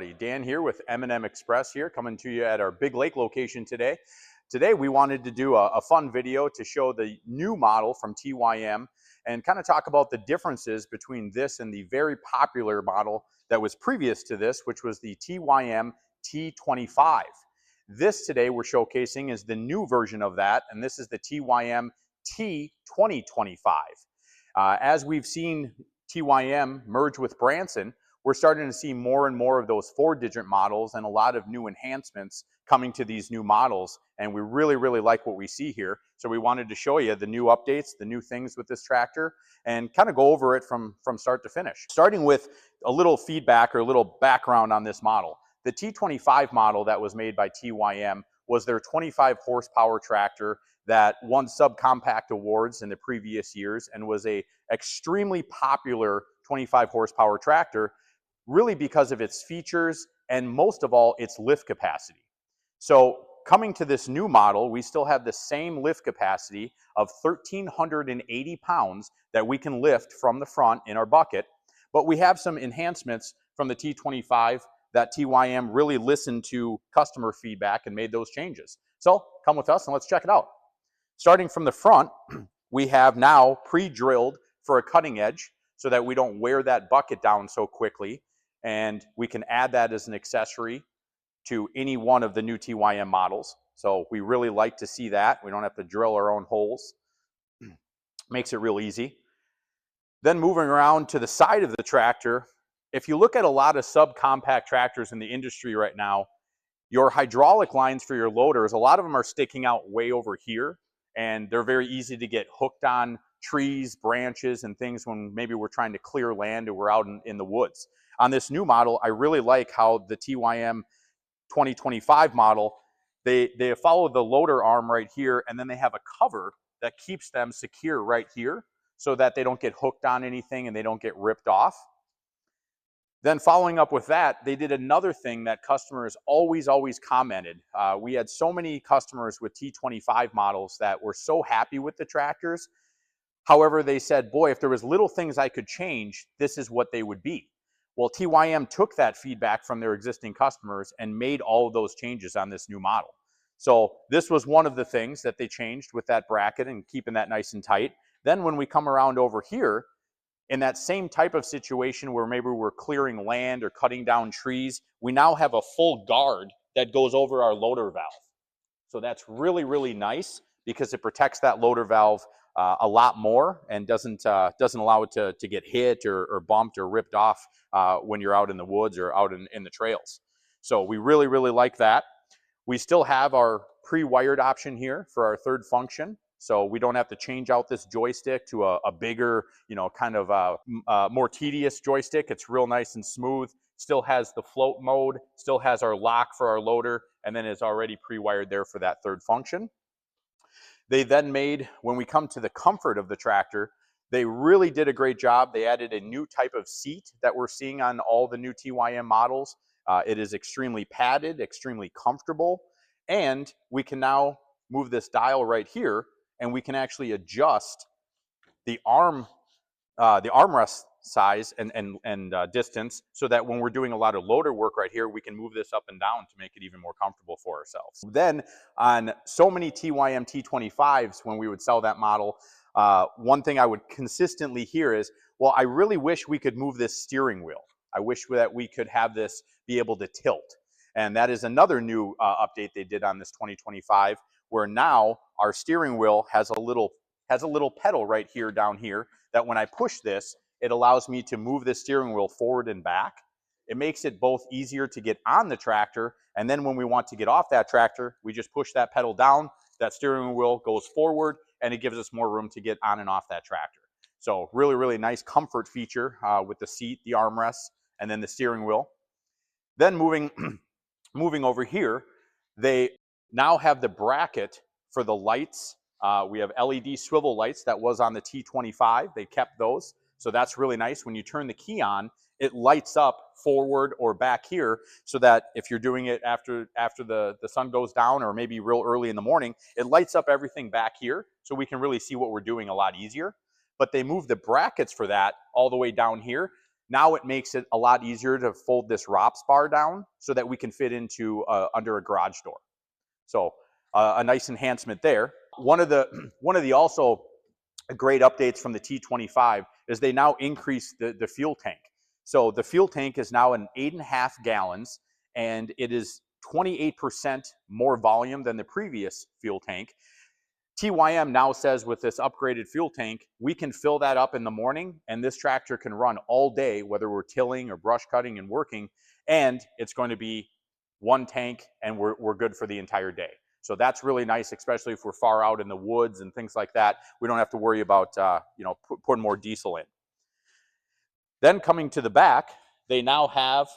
everybody. Dan here with M&M Express here, coming to you at our Big Lake location today. Today we wanted to do a fun video to show the new model from TYM and kind of talk about the differences between this and the very popular model that was previous to this, which was the TYM T25. This today we're showcasing is the new version of that, and this is the TYM T2025. As we've seen TYM merge with Branson, we're starting to see more and more of those 4-digit models and a lot of new enhancements coming to these new models, and we really like what we see here. So we wanted to show you the new updates, the new things with this tractor, and kind of go over it from start to finish. Starting with a little feedback or a little background on this model. The T25 model that was made by TYM was their 25 horsepower tractor that won subcompact awards in the previous years and was a extremely popular 25 horsepower tractor, really because of its features and most of all its lift capacity. So coming to this new model, we still have the same lift capacity of 1,380 pounds that we can lift from the front in our bucket, but we have some enhancements from the T25 that TYM really listened to customer feedback and made those changes. So come with us and let's check it out. Starting from the front, we have now pre-drilled for a cutting edge so that we don't wear that bucket down so quickly, and we can add that as an accessory to any one of the new TYM models. So we really like to see that. We don't have to drill our own holes. Makes it real easy. Then moving around to the side of the tractor, if you look at a lot of subcompact tractors in the industry right now, your hydraulic lines for your loaders, a lot of them are sticking out way over here, and they're very easy to get hooked on trees, branches, and things when maybe we're trying to clear land or we're out in the woods. On this new model, I really like how the TYM 2025 model, they follow the loader arm right here, and then they have a cover that keeps them secure right here so that they don't get hooked on anything and they don't get ripped off. Then following up with that, they did another thing that customers always commented. We had so many customers with T25 models that were so happy with the tractors. However, they said, boy, if there was little things I could change, this is what they would be. Well, TYM took that feedback from their existing customers and made all of those changes on this new model. So this was one of the things that they changed with that bracket and keeping that nice and tight. Then when we come around over here, in that same type of situation where maybe we're clearing land or cutting down trees, we now have a full guard that goes over our loader valve. So that's really nice because it protects that loader valve a lot more and doesn't allow it to get hit or bumped or ripped off when you're out in the woods or out in the trails. So we really like that. We still have our pre-wired option here for our third function. So we don't have to change out this joystick to a bigger, kind of more tedious joystick. It's real nice and smooth. Still has the float mode, still has our lock for our loader, and then is already pre-wired there for that third function. They then made, when we come to the comfort of the tractor, they really did a great job. They added a new type of seat that we're seeing on all the new TYM models. It is extremely padded, extremely comfortable, and we can now move this dial right here, and we can actually adjust the armrest size and distance so that when we're doing a lot of loader work right here, we can move this up and down to make it even more comfortable for ourselves. Then on so many TYM T25s, when we would sell that model, one thing I would consistently hear is, well, I really wish we could move this steering wheel. I wish that we could have this be able to tilt. And that is another new update they did on this 2025, where now our steering wheel has a little pedal right here down here that when I push this, it allows me to move the steering wheel forward and back. It makes it both easier to get on the tractor, and then when we want to get off that tractor, we just push that pedal down, that steering wheel goes forward, and it gives us more room to get on and off that tractor. So really nice comfort feature with the seat, the armrests, and then the steering wheel. Then moving over here, they now have the bracket for the lights. We have LED swivel lights that was on the T25. They kept those. So that's really nice. When you turn the key on, it lights up forward or back here so that if you're doing it after the sun goes down or maybe real early in the morning, it lights up everything back here so we can really see what we're doing a lot easier. But they moved the brackets for that all the way down here. Now it makes it a lot easier to fold this ROPS bar down so that we can fit into under a garage door. So a nice enhancement there. One of the also great updates from the T25 is they now increase the fuel tank. So the fuel tank is now an 8.5 gallons, and it is 28% more volume than the previous fuel tank. TYM now says with this upgraded fuel tank, we can fill that up in the morning, and this tractor can run all day, whether we're tilling or brush cutting and working, and it's going to be one tank, and we're good for the entire day. So that's really nice, especially if we're far out in the woods and things like that. We don't have to worry about putting more diesel in. Then coming to the back, they now have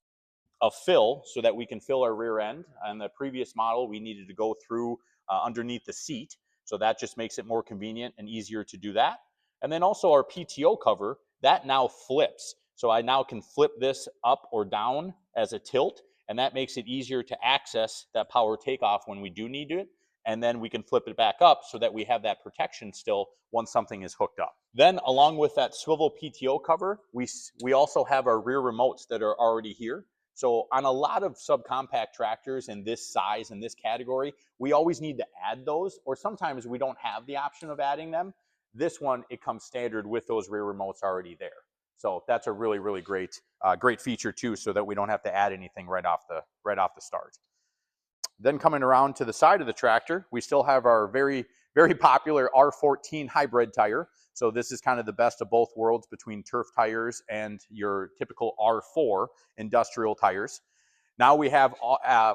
a fill so that we can fill our rear end. On the previous model, we needed to go through underneath the seat. So that just makes it more convenient and easier to do that. And then also our PTO cover, that now flips. So I now can flip this up or down as a tilt, and that makes it easier to access that power takeoff when we do need it. And then we can flip it back up so that we have that protection still once something is hooked up. Then along with that swivel PTO cover, we also have our rear remotes that are already here. So on a lot of subcompact tractors in this size and this category, we always need to add those, or sometimes we don't have the option of adding them. This one, it comes standard with those rear remotes already there. So that's a really, really great feature too, so that we don't have to add anything right off the start. Then coming around to the side of the tractor, we still have our very, very popular R14 hybrid tire. So this is kind of the best of both worlds between turf tires and your typical R4 industrial tires. Now we have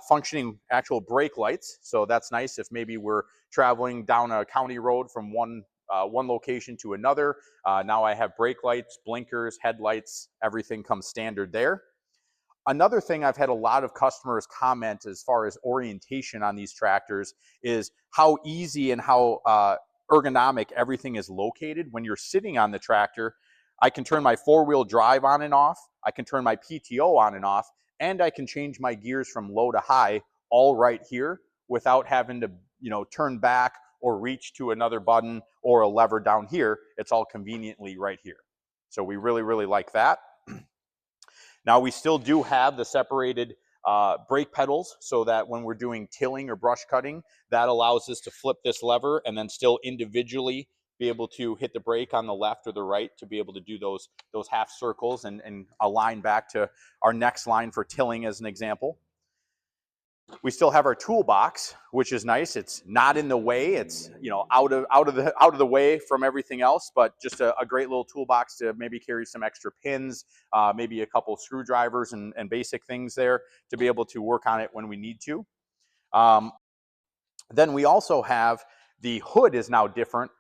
functioning actual brake lights. So that's nice if maybe we're traveling down a county road from one location to another. Now I have brake lights, blinkers, headlights, everything comes standard there. Another thing I've had a lot of customers comment as far as orientation on these tractors is how easy and how ergonomic everything is located. When you're sitting on the tractor, I can turn my four-wheel drive on and off, I can turn my PTO on and off, and I can change my gears from low to high all right here without having to, turn back or reach to another button or a lever down here. It's all conveniently right here. So we really, really like that. Now we still do have the separated brake pedals so that when we're doing tilling or brush cutting, that allows us to flip this lever and then still individually be able to hit the brake on the left or the right to be able to do those half circles and align back to our next line for tilling as an example. We still have our toolbox, which is nice. It's not in the way. It's out of the way from everything else, but just a great little toolbox to maybe carry some extra pins, maybe a couple of screwdrivers and basic things there to be able to work on it when we need to. Then we also have the hood is now different.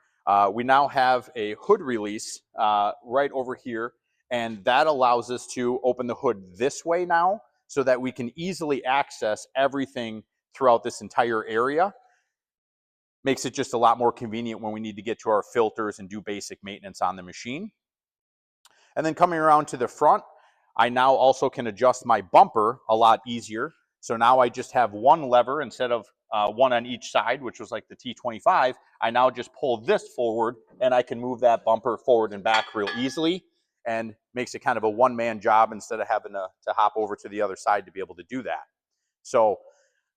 We now have a hood release right over here, and that allows us to open the hood this way now, so that we can easily access everything throughout this entire area. Makes it just a lot more convenient when we need to get to our filters and do basic maintenance on the machine. And then coming around to the front, I now also can adjust my bumper a lot easier. So now I just have one lever instead of one on each side, which was like the T25. I now just pull this forward and I can move that bumper forward and back real easily, and makes it kind of a one-man job instead of having to hop over to the other side to be able to do that. So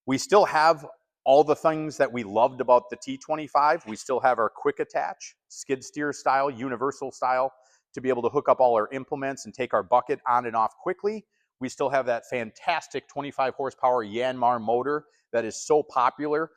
we still have all the things that we loved about the T25. We still have our quick attach, skid steer style, universal style, to be able to hook up all our implements and take our bucket on and off quickly. We still have that fantastic 25 horsepower Yanmar motor that is so popular.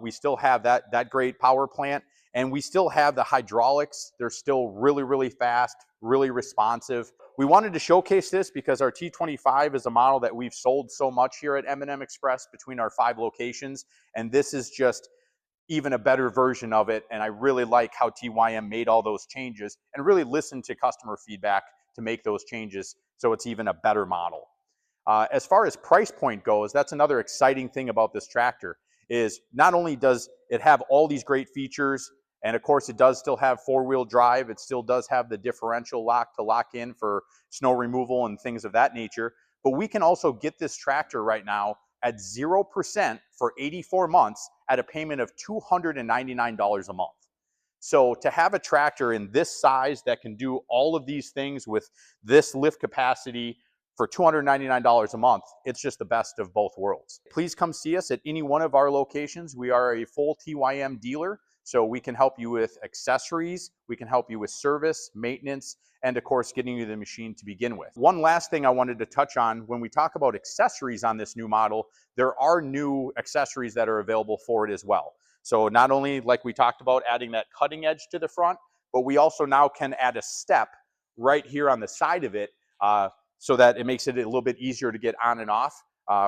We still have that great power plant, and we still have the hydraulics. They're still really, really fast, really responsive. We wanted to showcase this because our T25 is a model that we've sold so much here at M&M Express between our 5 locations, and this is just even a better version of it. And I really like how TYM made all those changes and really listened to customer feedback to make those changes so it's even a better model. As far as price point goes, that's another exciting thing about this tractor, is not only does it have all these great features, and of course it does still have 4-wheel drive, it still does have the differential lock to lock in for snow removal and things of that nature, but we can also get this tractor right now at 0% for 84 months at a payment of $299 a month. So to have a tractor in this size that can do all of these things with this lift capacity for $299 a month, it's just the best of both worlds. Please come see us at any one of our locations. We are a full TYM dealer, so we can help you with accessories, we can help you with service, maintenance, and of course, getting you the machine to begin with. One last thing I wanted to touch on, when we talk about accessories on this new model, there are new accessories that are available for it as well. So not only, like we talked about, adding that cutting edge to the front, but we also now can add a step right here on the side of it, so that it makes it a little bit easier to get on and off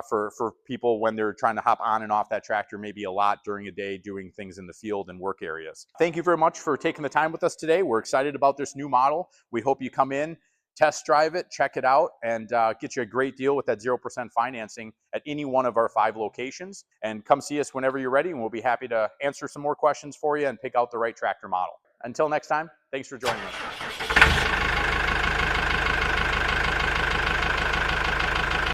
for people when they're trying to hop on and off that tractor maybe a lot during a day doing things in the field and work areas. Thank you very much for taking the time with us today. We're excited about this new model. We hope you come in, test drive it, check it out, and get you a great deal with that 0% financing at any one of our 5 locations. And come see us whenever you're ready, and we'll be happy to answer some more questions for you and pick out the right tractor model. Until next time, thanks for joining us.